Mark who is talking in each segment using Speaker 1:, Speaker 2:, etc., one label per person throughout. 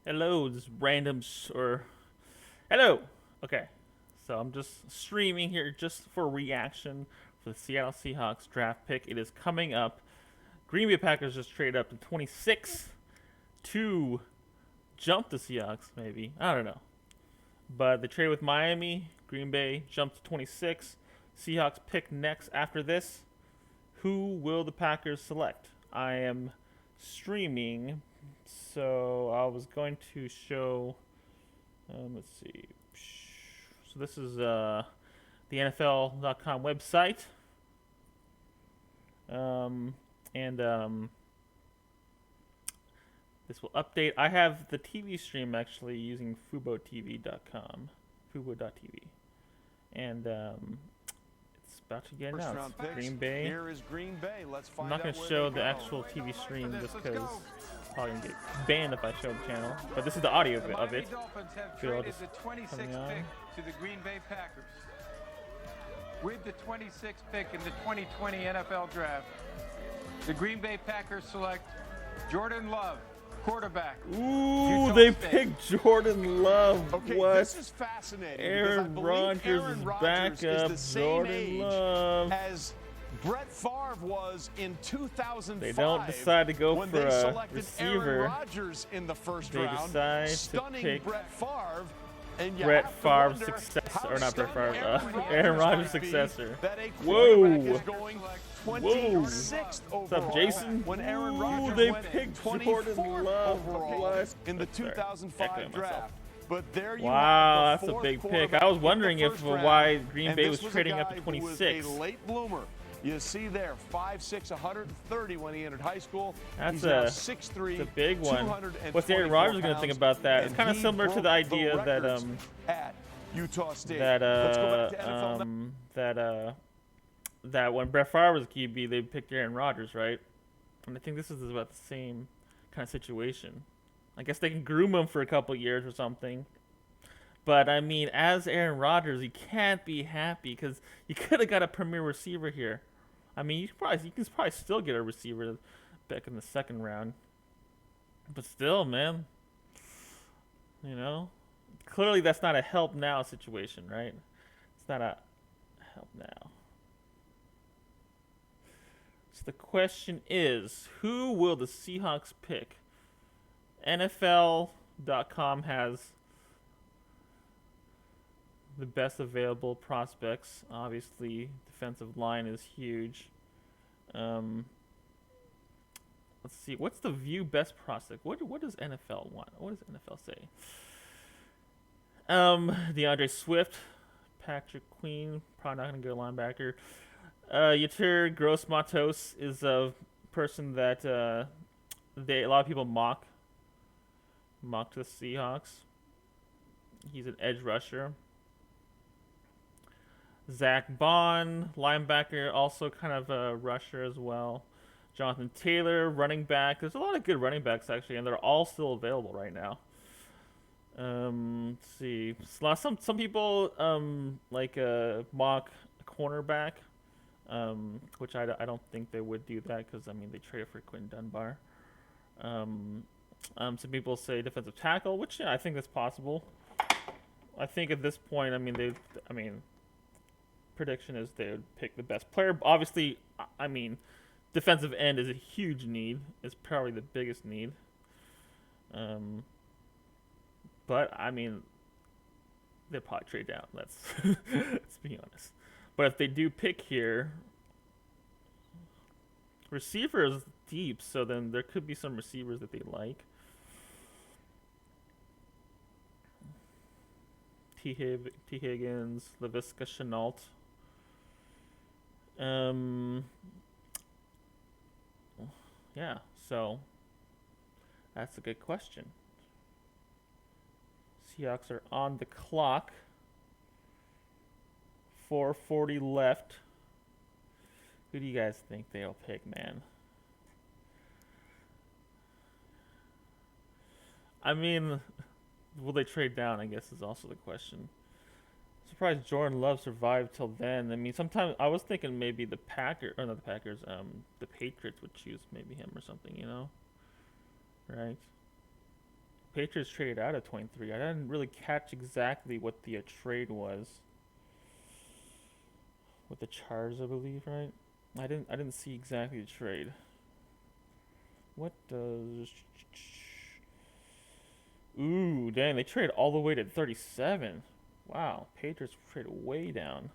Speaker 1: Hello, just or hello. Okay, so I'm just streaming here just for reaction for the Seattle Seahawks draft pick. It is coming up. Green Bay Packers just traded up to 26 to jump the Seahawks. Maybe I don't know, but they traded with Miami. Green Bay jumped to 26. Seahawks pick next after this. Who will the Packers select? I am streaming, so I was going to show. Let's see. So this is the NFL.com website, and this will update. I have the TV stream actually using FuboTV.com, Fubo.tv, and it's about to get announced. Green Bay.
Speaker 2: Here is Green Bay. Let's find
Speaker 1: I'm not going to show the actual TV stream just because it's probably going to get banned if I show the channel. But this is the audio of it.
Speaker 3: Dolphins have traded the 26th pick to the Green Bay Packers. With the 26th pick in the 2020 NFL Draft, the Green Bay Packers select Jordan Love, quarterback.
Speaker 1: Ooh, they picked Jordan Love.
Speaker 2: Okay,
Speaker 1: what?
Speaker 2: This is fascinating.
Speaker 1: Aaron Rodgers is back up. Jordan Love.
Speaker 2: As Brett Favre was in 2005.
Speaker 1: They don't decide to go
Speaker 2: when
Speaker 1: for
Speaker 2: they
Speaker 1: a
Speaker 2: selected
Speaker 1: receiver.
Speaker 2: Aaron Rodgers in the first
Speaker 1: They
Speaker 2: round,
Speaker 1: decide to
Speaker 2: stunning
Speaker 1: pick
Speaker 2: Brett Favre. And
Speaker 1: Brett Favre's successor, or not Brett Favre, Aaron Rodgers' successor. Whoa! Whoa!
Speaker 2: What's
Speaker 1: up, Jason?
Speaker 2: When Aaron
Speaker 1: Ooh,
Speaker 2: Rodgers
Speaker 1: they
Speaker 2: went
Speaker 1: picked
Speaker 2: 24th
Speaker 1: Jordan Love.
Speaker 2: overall
Speaker 1: What?
Speaker 2: in the
Speaker 1: Sorry,
Speaker 2: 2005
Speaker 1: echoing myself.
Speaker 2: draft. But there you
Speaker 1: Wow,
Speaker 2: have the
Speaker 1: that's a
Speaker 2: fourth
Speaker 1: big pick.
Speaker 2: quarterback
Speaker 1: I was
Speaker 2: in
Speaker 1: wondering
Speaker 2: the
Speaker 1: if
Speaker 2: first round,
Speaker 1: why Green
Speaker 2: and
Speaker 1: Bay
Speaker 2: this
Speaker 1: was
Speaker 2: a
Speaker 1: trading up to
Speaker 2: guy who was
Speaker 1: 26.
Speaker 2: a late bloomer. You see there, 5'6", 130 when he entered high school.
Speaker 1: That's
Speaker 2: He's now
Speaker 1: a
Speaker 2: 6'3",
Speaker 1: the big one.
Speaker 2: 224
Speaker 1: What's Aaron Rodgers going to think about that? It's
Speaker 2: and
Speaker 1: kind of
Speaker 2: he
Speaker 1: similar to
Speaker 2: broke
Speaker 1: the idea that
Speaker 2: records at Utah State.
Speaker 1: that
Speaker 2: Let's go back to NFL now.
Speaker 1: that when Brett Favre was QB, they picked Aaron Rodgers, right? And I think this is about the same kind of situation. I guess they can groom him for a couple years or something. But I mean, as Aaron Rodgers, you can't be happy because you could have got a premier receiver here. I mean, you can probably still get a receiver back in the second round. But still, man, you know, clearly that's not a help now situation, right? It's not a help now. So the question is, who will the Seahawks pick? NFL.com has the best available prospects. Obviously, defensive line is huge. Let's see. What's the view best prospect? What does NFL want? What does NFL say? DeAndre Swift, Patrick Queen, probably not gonna go linebacker. Yetur Gross-Matos is a person that a lot of people mock the Seahawks. He's an edge rusher. Zach Bond, linebacker, also kind of a rusher as well. Jonathan Taylor, running back. There's a lot of good running backs, actually, and they're all still available right now. Let's see. Some people mock a cornerback, which I don't think they would do that because, I mean, they traded for Quentin Dunbar. Some people say defensive tackle, which, yeah, I think that's possible. I think at this point, prediction is they would pick the best player. Obviously, I mean, defensive end is a huge need. It's probably the biggest need. But I mean, they'll probably trade down. Let's be honest. But if they do pick here, receiver is deep, so then there could be some receivers that they like. T. Higgins, Laviska Shenault. Yeah, so that's a good question. Seahawks are on the clock. 4:40 left. Who do you guys think they'll pick, man? I mean, will they trade down, I guess, is also the question. Surprised Jordan Love survived till then. I mean, sometimes I was thinking maybe the Patriots would choose maybe him or something, you know? Right? Patriots traded out of 23. I didn't really catch exactly what the trade was. With the Chargers, I believe, right? I didn't see exactly the trade. What does... Ooh, dang, they traded all the way to 37. Wow, Patriots traded way down.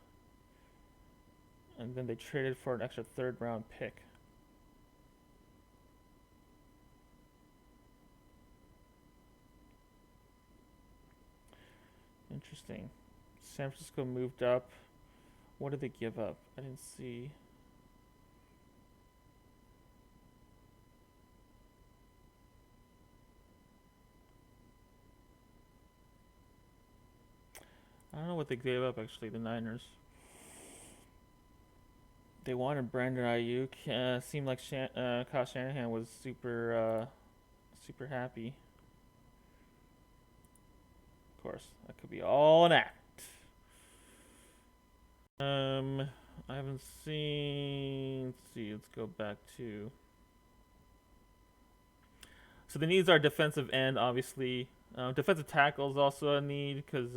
Speaker 1: And then they traded for an extra third-round pick. Interesting. San Francisco moved up. What did they give up? I didn't see. I don't know what they gave up, actually, the Niners. They wanted Brandon Ayuk. Seemed like Kyle Shanahan was super happy. Of course, that could be all an act. I haven't seen. Let's see. Let's go back to. So the needs are defensive end, obviously. Defensive tackle is also a need because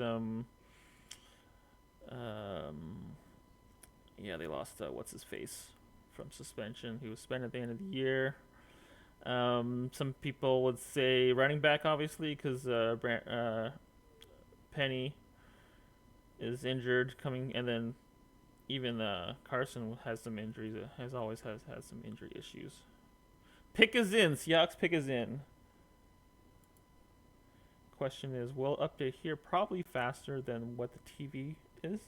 Speaker 1: yeah, they lost what's his face from suspension. He was suspended at the end of the year. Some people would say running back, obviously, because Penny is injured coming, and then even Carson has some injuries. Has some injury issues. Pick is in. Seahawks pick is in. Question is, will update here probably faster than what the TV is?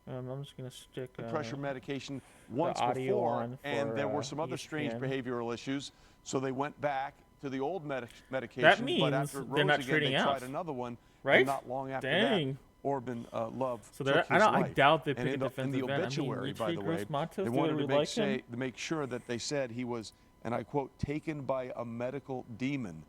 Speaker 1: I'm just gonna stick
Speaker 2: pressure medication once
Speaker 1: audio
Speaker 2: before,
Speaker 1: on
Speaker 2: and
Speaker 1: for,
Speaker 2: there were some other strange
Speaker 1: ESPN.
Speaker 2: behavioral issues, so they went back to the old medication.
Speaker 1: That means
Speaker 2: but after it
Speaker 1: they're
Speaker 2: rose
Speaker 1: not
Speaker 2: again,
Speaker 1: trading
Speaker 2: they
Speaker 1: out,
Speaker 2: tried another one,
Speaker 1: right?
Speaker 2: and not long after
Speaker 1: Dang.
Speaker 2: that, Orban Love
Speaker 1: So
Speaker 2: took his
Speaker 1: I
Speaker 2: life.
Speaker 1: doubt they
Speaker 2: And
Speaker 1: pick a
Speaker 2: in
Speaker 1: defensive
Speaker 2: the
Speaker 1: end.
Speaker 2: obituary, by the way,
Speaker 1: Matos,
Speaker 2: they wanted
Speaker 1: we
Speaker 2: to
Speaker 1: like him?
Speaker 2: make sure that they said he was, and I quote, taken by a medical demon.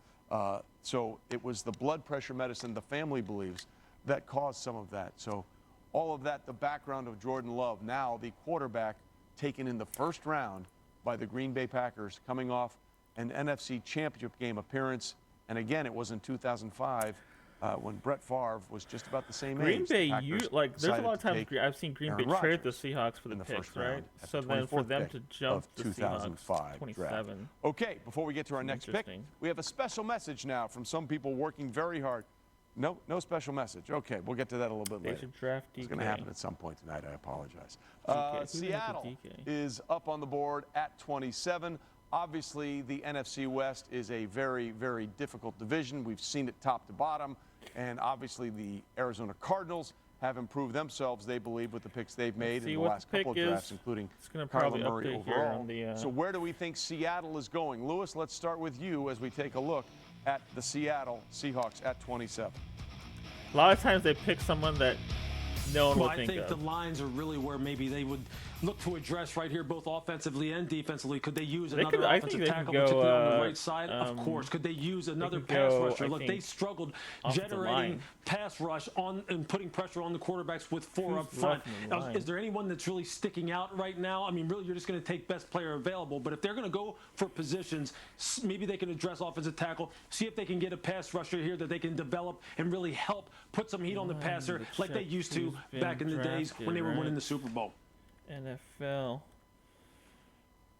Speaker 2: So it was the blood pressure medicine the family believes that caused some of that. So all of that, the background of Jordan Love, now the quarterback taken in the first round by the Green Bay Packers, coming off an NFC Championship game appearance. And again, it was in 2005 when Brett Favre was just about the same
Speaker 1: Green
Speaker 2: age.
Speaker 1: Bay, there's a lot of times I've seen Green Bay
Speaker 2: Aaron
Speaker 1: trade the
Speaker 2: Rodgers
Speaker 1: Seahawks for the
Speaker 2: in the
Speaker 1: picks,
Speaker 2: first round
Speaker 1: right?
Speaker 2: at
Speaker 1: So
Speaker 2: the
Speaker 1: then for
Speaker 2: 24th
Speaker 1: them
Speaker 2: pick
Speaker 1: to jump
Speaker 2: of
Speaker 1: the
Speaker 2: 2005
Speaker 1: Seahawks, 27.
Speaker 2: draft. Okay, before we get to our next pick,
Speaker 1: Interesting.
Speaker 2: we have a special message now from some people working very hard. No special message. Okay, we'll get to that a little bit
Speaker 1: They
Speaker 2: later.
Speaker 1: should draft DK.
Speaker 2: It's going to happen at some point tonight. I apologize.
Speaker 1: DK. Who the heck is
Speaker 2: Seattle
Speaker 1: DK?
Speaker 2: is up on the board at 27. Obviously, the NFC West is a very, very difficult division. We've seen it top to bottom. And obviously, the Arizona Cardinals have improved themselves, they believe, with the picks they've made in the last couple of drafts, including Kyler Murray overall. So where do we think Seattle is going? Lewis, let's start with you as we take a look at the Seattle Seahawks at 27.
Speaker 1: A lot of times they pick someone that no one would think
Speaker 4: I think
Speaker 1: of.
Speaker 4: the lines are really where maybe they would look to address right here, both offensively and defensively. Could they use another offensive tackle, particularly on the right side? Of course. Could they use another pass rusher? Look, they struggled generating pass rush on and putting pressure on the quarterbacks with four up front. Is there anyone that's really sticking out right now? I mean, really, you're just going to take best player available. But if they're going to go for positions, maybe they can address offensive tackle, see if they can get a pass rusher here that they can develop and really help put some heat on the passer like they used to back in the days when they were winning the Super Bowl.
Speaker 1: NFL.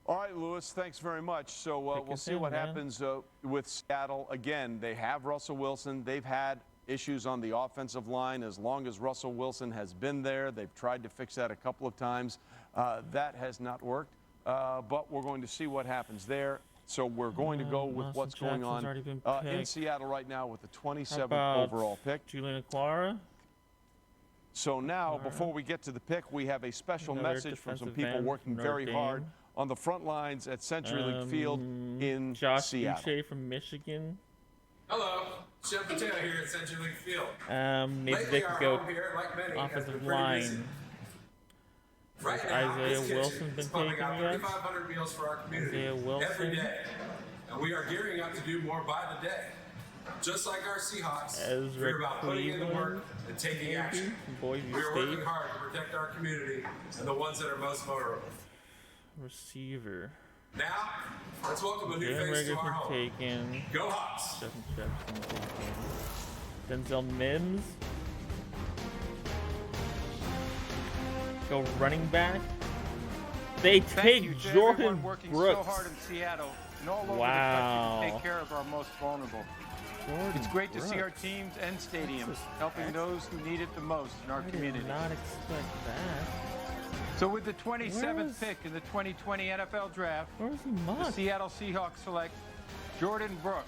Speaker 2: All right, Lewis, thanks very much. So we'll see what happens with Seattle. Again, they have Russell Wilson. They've had issues on the offensive line as long as Russell Wilson has been there. They've tried to fix that a couple of times. That has not worked, but we're going to see what happens there. So we're going to go with what's going on in Seattle right now with the 27th overall pick.
Speaker 1: Julian Aquara.
Speaker 2: So now, before we get to the pick, we have a special message from some people working very hard on the front lines at Century Link Field in
Speaker 1: Josh
Speaker 2: Seattle.
Speaker 1: Uche from Michigan.
Speaker 5: Hello, Chef Potato here at Century Link Field.
Speaker 1: Maybe they could go offensive line.
Speaker 5: Right
Speaker 1: Has
Speaker 5: now,
Speaker 1: Isaiah
Speaker 5: this
Speaker 1: Wilson
Speaker 5: kitchen
Speaker 1: been
Speaker 5: is pumping
Speaker 1: taken
Speaker 5: out
Speaker 1: yet?
Speaker 5: 3,500 meals for our community
Speaker 1: Isaiah Wilson.
Speaker 5: every day. And we are gearing up to do more by the day. Just like our Seahawks, we're about putting in the work and taking action. We are working hard to protect our community and the ones that are most vulnerable.
Speaker 1: Receiver.
Speaker 5: Now, let's welcome a new face to our home.
Speaker 1: Taken.
Speaker 5: Go Hawks!
Speaker 1: Justin Jefferson taken. Denzel Mims. Go running back. They take Jordan
Speaker 3: working
Speaker 1: Brooks.
Speaker 3: so hard in Seattle and all over the
Speaker 1: Wow.
Speaker 3: country to take care of our most vulnerable. It's great to see our teams and stadiums helping those who need it the most in our community.
Speaker 1: I did not expect that.
Speaker 3: So with the 27th pick in the 2020 NFL Draft,
Speaker 1: Where was he
Speaker 3: the
Speaker 1: mocked?
Speaker 3: Seattle Seahawks select Jordan Brooks,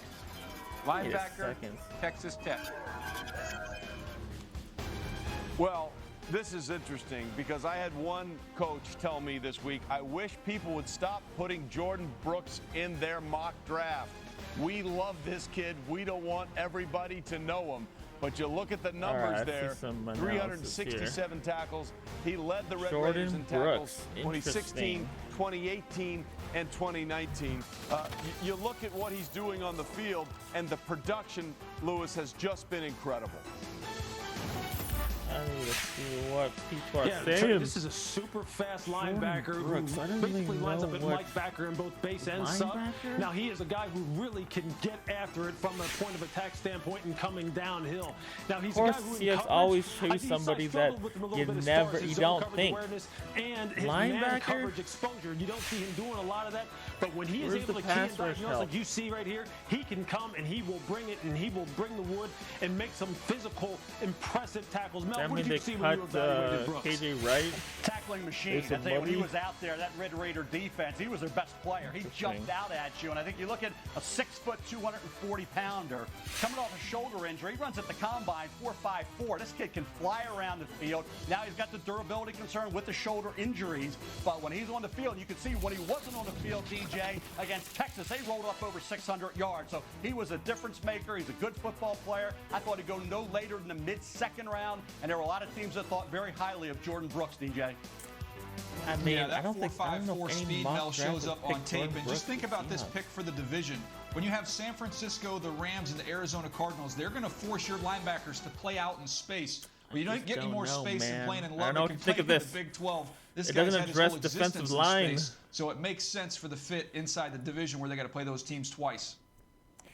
Speaker 3: linebacker, Texas Tech.
Speaker 2: Well, this is interesting because I had one coach tell me this week, I wish people would stop putting Jordan Brooks in their mock draft. We love this kid. We don't want everybody to know him. But you look at the numbers there, 367 tackles. He led the Red Raiders in tackles 2016, 2018, and 2019. You look at what he's doing on the field, and the production, Lewis, has just been incredible.
Speaker 1: I need to see what people are
Speaker 4: saying.
Speaker 1: saying.
Speaker 4: This is a super fast linebacker who basically lines up at Mike backer in both base and sub. Now he is a guy who really can get after it from a point of attack standpoint and coming downhill. Now he's a guy who
Speaker 1: Seahawks always chase somebody that you don't think.
Speaker 4: And his man coverage exposure, you don't see him doing a lot of that. But when he is able to key and diagnose, like you see right here, he can come and he will bring it and he will bring the wood and make some physical, impressive tackles. Mel, what did you see when you evaluated Brooks?
Speaker 1: KJ Wright.
Speaker 6: Tackling machine. I think when he was out there, that Red Raider defense, he was their best player. He jumped out at you. And I think you look at a 6', 240-pounder coming off a shoulder injury. He runs at the combine 4.54. This kid can fly around the field. Now he's got the durability concern with the shoulder injuries. But when he's on the field, you can see when he wasn't on the field, DJ, against Texas, they rolled up over 600 yards. So he was a difference maker. He's a good football player. I thought he'd go no later than the mid-second round. And there were a lot of teams that thought very highly of Jordan Brooks, DJ.
Speaker 1: I mean,
Speaker 7: yeah, that 4.54 speed Mel shows up on tape. And just think about this pick for the division. When you have San Francisco, the Rams, and the Arizona Cardinals, they're going to force your linebackers to play out in space. Well, you don't get any more space than playing in Lubbock and playing in the Big 12. This guy's had his whole existence in space, so it makes sense for the fit inside the division where they got to play those teams twice.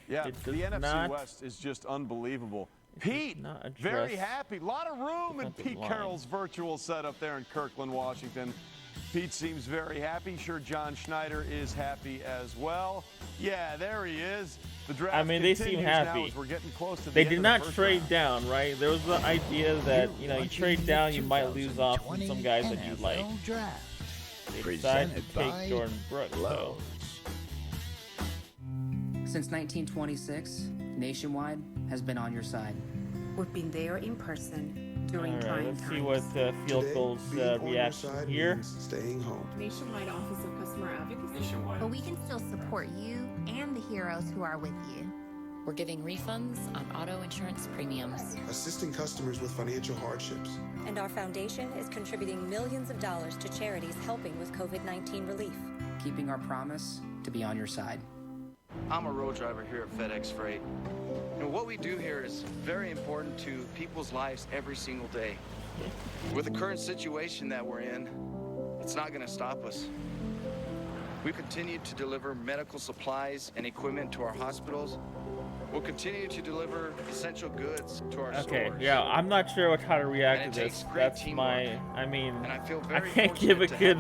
Speaker 2: Yeah, the NFC West is just unbelievable. Pete, very happy. A lot of room in Pete Carroll's virtual setup there in Kirkland, Washington. Pete seems very happy. Sure, John Schneider is happy as well. Yeah, there he is. The draft
Speaker 1: I mean, they seem happy.
Speaker 2: We're getting close to the
Speaker 1: they
Speaker 2: end
Speaker 1: did
Speaker 2: of
Speaker 1: not
Speaker 2: the
Speaker 1: trade down, right? There was the idea that, you know, you trade down, you might lose off on some guys that you like. They decided to take Jordan Brooks, though.
Speaker 8: Since 1926, Nationwide has been on your side.
Speaker 9: We've been there in person during trying times.
Speaker 1: Let's see what Field Goal's reaction here.
Speaker 10: Staying home.
Speaker 9: Nationwide Office of Customer Advocacy.
Speaker 11: Nationwide. But we can still support you and the heroes who are with you.
Speaker 12: We're giving refunds on auto insurance premiums.
Speaker 10: Assisting customers with financial hardships.
Speaker 13: And our foundation is contributing millions of dollars to charities helping with COVID-19 relief.
Speaker 8: Keeping our promise to be on your side.
Speaker 14: I'm a road driver here at FedEx Freight. What we do here is very important to people's lives every single day. With the current situation that we're in, it's not going to stop us. We continue to deliver medical supplies and equipment to our hospitals. We'll continue to deliver essential goods to our stores.
Speaker 1: Okay, yeah, I'm not sure how to react to this. That's my, I mean, I can't give a good,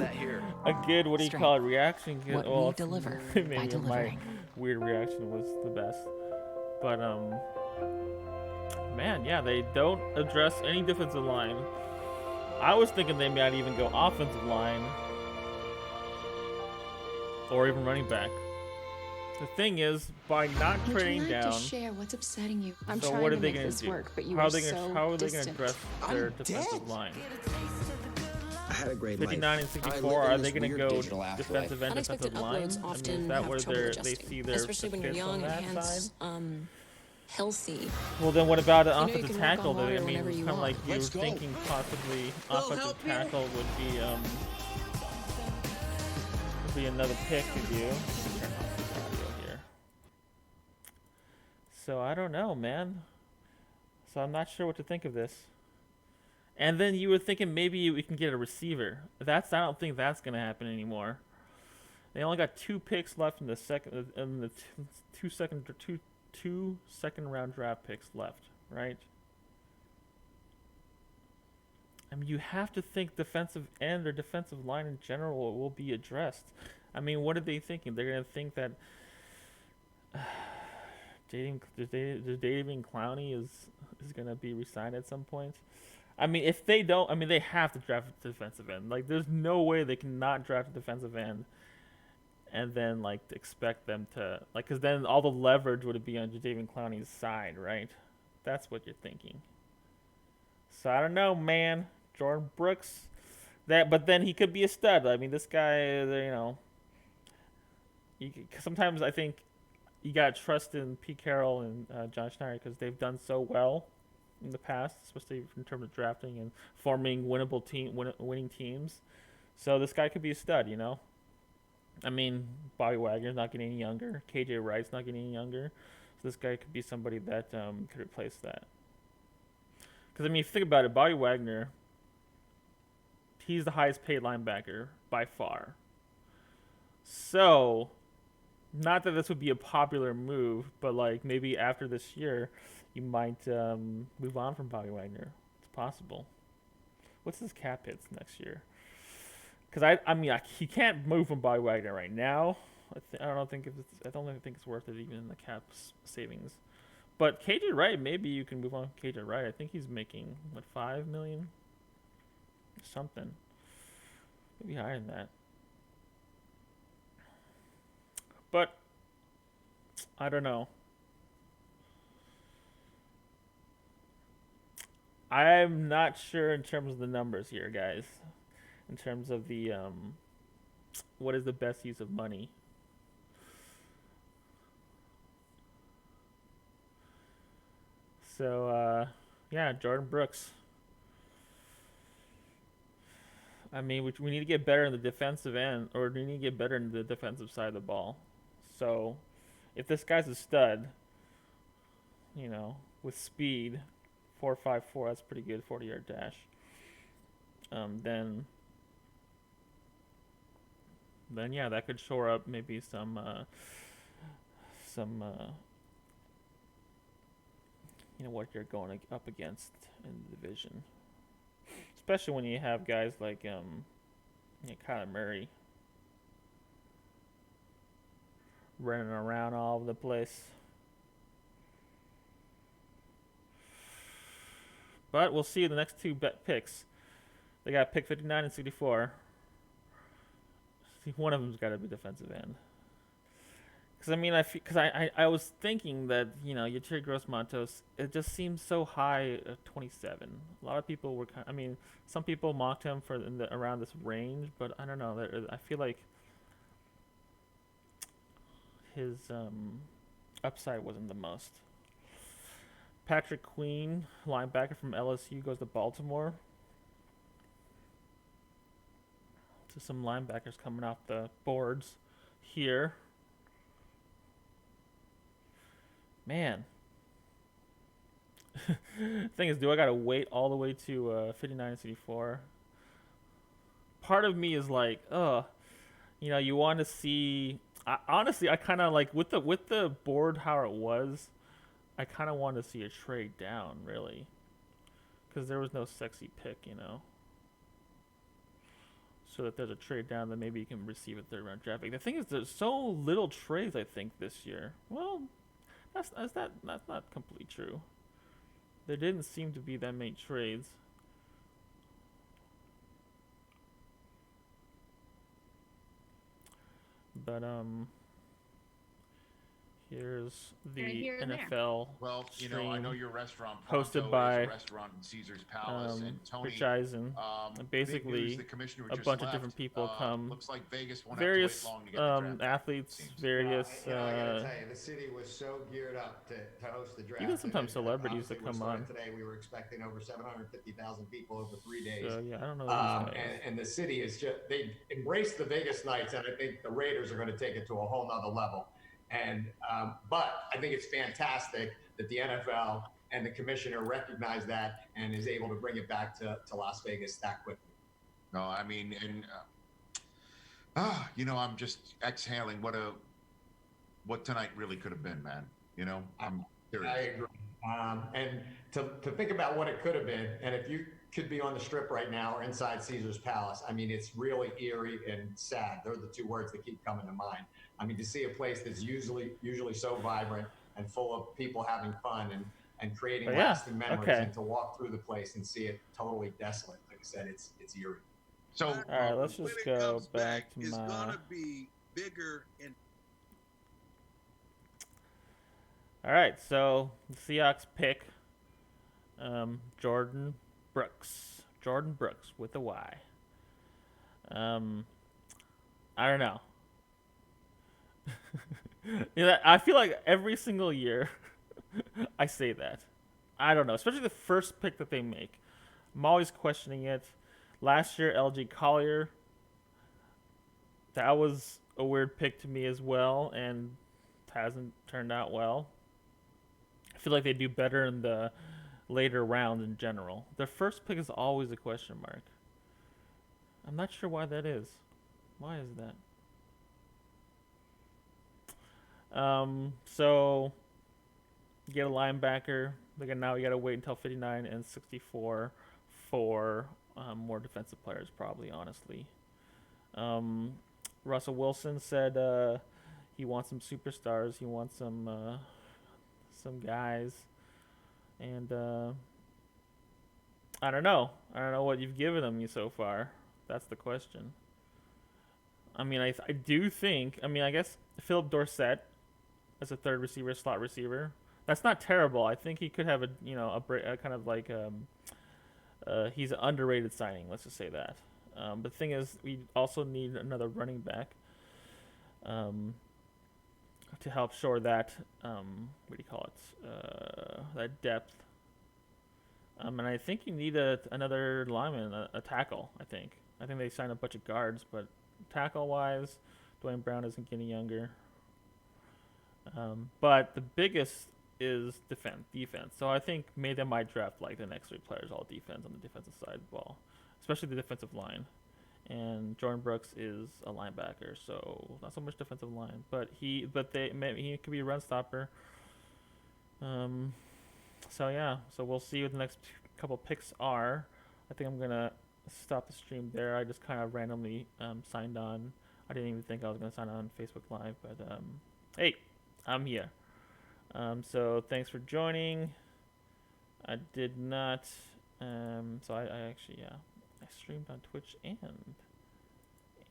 Speaker 1: what do you call it, reaction.
Speaker 12: What we deliver by delivering.
Speaker 1: My weird reaction was the best. But, man, yeah, they don't address any defensive line. I was thinking they might even go offensive line. Or even running back. The thing is, by not trading down,
Speaker 15: to share what's upsetting you. I'm
Speaker 1: so
Speaker 15: trying
Speaker 1: what are
Speaker 15: to
Speaker 1: they
Speaker 15: make
Speaker 1: going
Speaker 15: this
Speaker 1: to do?
Speaker 15: work, but you
Speaker 1: how
Speaker 15: are
Speaker 1: are they going to address their defensive line?
Speaker 16: I had a great
Speaker 1: 59 and 64. Are they going to go defensive end, defensive line? I mean, is that where they see their
Speaker 15: especially when you're young and hence healthy.
Speaker 1: Well, then what about an offensive tackle? I mean, it's kind of like you were thinking possibly offensive tackle would be another pick to do. Turn off the audio here. So I don't know, man. So I'm not sure what to think of this. And then you were thinking maybe we can get a receiver. I don't think that's gonna happen anymore. They only got 2 picks left in the two second round draft picks left, right? I mean, you have to think defensive end or defensive line in general will be addressed. I mean, what are they thinking? They're gonna think that Jadeveon Clowney is gonna be re-signed at some point. I mean, if they don't, I mean, they have to draft a defensive end. Like, there's no way they cannot draft a defensive end and then, like, expect them to, like, because then all the leverage would be on Jadeveon Clowney's side, right? That's what you're thinking. So, I don't know, man. Jordan Brooks, but then he could be a stud. I mean, this guy, you know, sometimes I think you got to trust in Pete Carroll and John Schneider because they've done so well in the past, especially in terms of drafting and forming winning teams. So this guy could be a stud, you know. I mean, Bobby Wagner's not getting any younger. KJ Wright's not getting any younger. So this guy could be somebody that could replace that. Because, I mean, if you think about it, Bobby Wagner, he's the highest paid linebacker by far. So, not that this would be a popular move, but, like, maybe after this year, you might move on from Bobby Wagner. It's possible. What's his cap hits next year? Because I mean, he can't move from Bobby Wagner right now. I don't think it's worth it even in the cap savings. But KJ Wright, maybe you can move on KJ Wright. I think he's making what, $5 million, something. Maybe higher than that. But I don't know. I'm not sure in terms of the numbers here, guys. In terms of the what is the best use of money? So yeah, Jordan Brooks. I mean, we need to get better in the defensive end, or we need to get better in the defensive side of the ball. So, if this guy's a stud, you know, with speed, 4.54, that's pretty good, 40-yard dash. Then yeah, that could shore up maybe some you know, what you're going up against in the division. Especially when you have guys like you know, Kyler Murray running around all over the place. But we'll see the next 2 picks. They got pick 59 and 64. See, one of them's got to be defensive end. Because I mean, I was thinking that, you know, Yatir Gross-Matos, it just seems so high at 27. A lot of people were I mean, some people mocked him for around this range, but I don't know. I feel like his upside wasn't the most. Patrick Queen, linebacker from LSU, goes to Baltimore. So some linebackers coming off the boards here. Man. Thing is, do I gotta wait all the way to 59 and 64? Part of me is like, you know, you want to see. Honestly, I kind of like with the board how it was. I kind of want to see a trade down, really, because there was no sexy pick, you know. So that there's a trade down, that maybe you can receive a 3rd round draft pick. The thing is, there's so little trades, I think, this year. Well, that's not completely true. There didn't seem to be that many trades. But here's the NFL.
Speaker 17: Well, you know, I know your restaurant
Speaker 1: hosted by
Speaker 17: is a restaurant in Caesar's Palace, and Tony,
Speaker 1: Rich Eisen. Basically, a bunch of different people come.
Speaker 17: Looks like Vegas won't
Speaker 1: various
Speaker 17: have to wait long to get the draft,
Speaker 1: athletes, various.
Speaker 18: You know, I gotta tell you, the city was so geared up to host the draft.
Speaker 1: Even sometimes celebrities that come on.
Speaker 18: Today we were expecting over 750,000 people over 3 days.
Speaker 1: So yeah, I don't know.
Speaker 18: And the city is they embraced the Vegas nights, and I think the Raiders are going to take it to a whole nother level. And but I think it's fantastic that the NFL and the commissioner recognize that and is able to bring it back to Las Vegas that quickly.
Speaker 17: No, I mean, and I'm just exhaling what tonight really could have been, man. I'm serious.
Speaker 18: I agree. And to think about what it could have been, and if you could be on the Strip right now or inside Caesar's Palace, I mean, it's really eerie and sad. They're the two words that keep coming to mind. I mean, to see a place that's usually so vibrant and full of people having fun and creating lasting memories, and to walk through the place and see it totally desolate, like I said, it's eerie.
Speaker 17: So,
Speaker 1: all right, let's just go back to
Speaker 19: it's
Speaker 1: my.
Speaker 19: Gonna be bigger and.
Speaker 1: All right, so the Seahawks pick Jordan Brooks. Jordan Brooks with a Y. I don't know. I feel like every single year I say that. I don't know, especially the first pick that they make. I'm always questioning it. Last year, LG Collier. That was a weird pick to me as well, and hasn't turned out well. I feel like they do better in the later rounds in general. Their first pick is always a question mark. I'm not sure why that is. Why is that? So you get a linebacker. Now you got to wait until 59 and 64 for more defensive players, probably, honestly. Russell Wilson said he wants some superstars. He wants some guys. And I don't know. I don't know what you've given him so far. That's the question. I mean, I do think. I mean, I guess Philip Dorsett as a third receiver, slot receiver. That's not terrible. I think he could have a kind of like he's an underrated signing. Let's just say that. But the thing is, we also need another running back to help shore that what do you call it? That depth. And I think you need another lineman, a tackle. I think they signed a bunch of guards, but tackle wise, Dwayne Brown isn't getting younger. But the biggest is defense. So I think maybe they might draft like the next three players all defense on the defensive side of the ball, especially the defensive line. And Jordan Brooks is a linebacker, so not so much defensive line, but he could be a run stopper. So yeah, so we'll see what the next couple picks are. I think I'm gonna stop the stream there. I just kind of randomly signed on. I didn't even think I was gonna sign on Facebook Live, but hey, I'm here. So thanks for joining. I did not. So I actually I streamed on Twitch and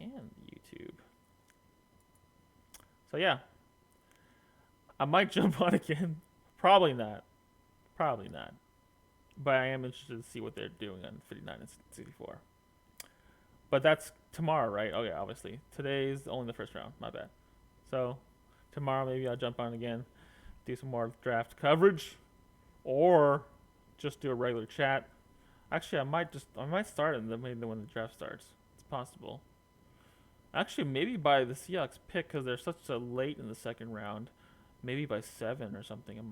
Speaker 1: YouTube. So yeah, I might jump on again. Probably not. But I am interested to see what they're doing on 59 and 64. But that's tomorrow, right? Oh yeah, obviously. Today's only the first round. My bad. So tomorrow maybe I'll jump on again, do some more draft coverage, or just do a regular chat. Actually, I might start it maybe when the draft starts. It's possible. Actually, maybe by the Seahawks pick, because they're such a late in the second round, maybe by 7 or something, I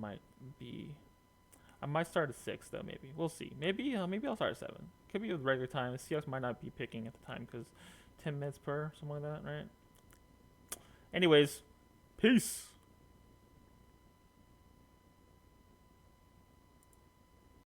Speaker 1: might start at 6 though. Maybe we'll see. Maybe I'll start at 7. Could be with regular time. The Seahawks might not be picking at the time because 10 minutes per, something like that, right? Anyways, peace.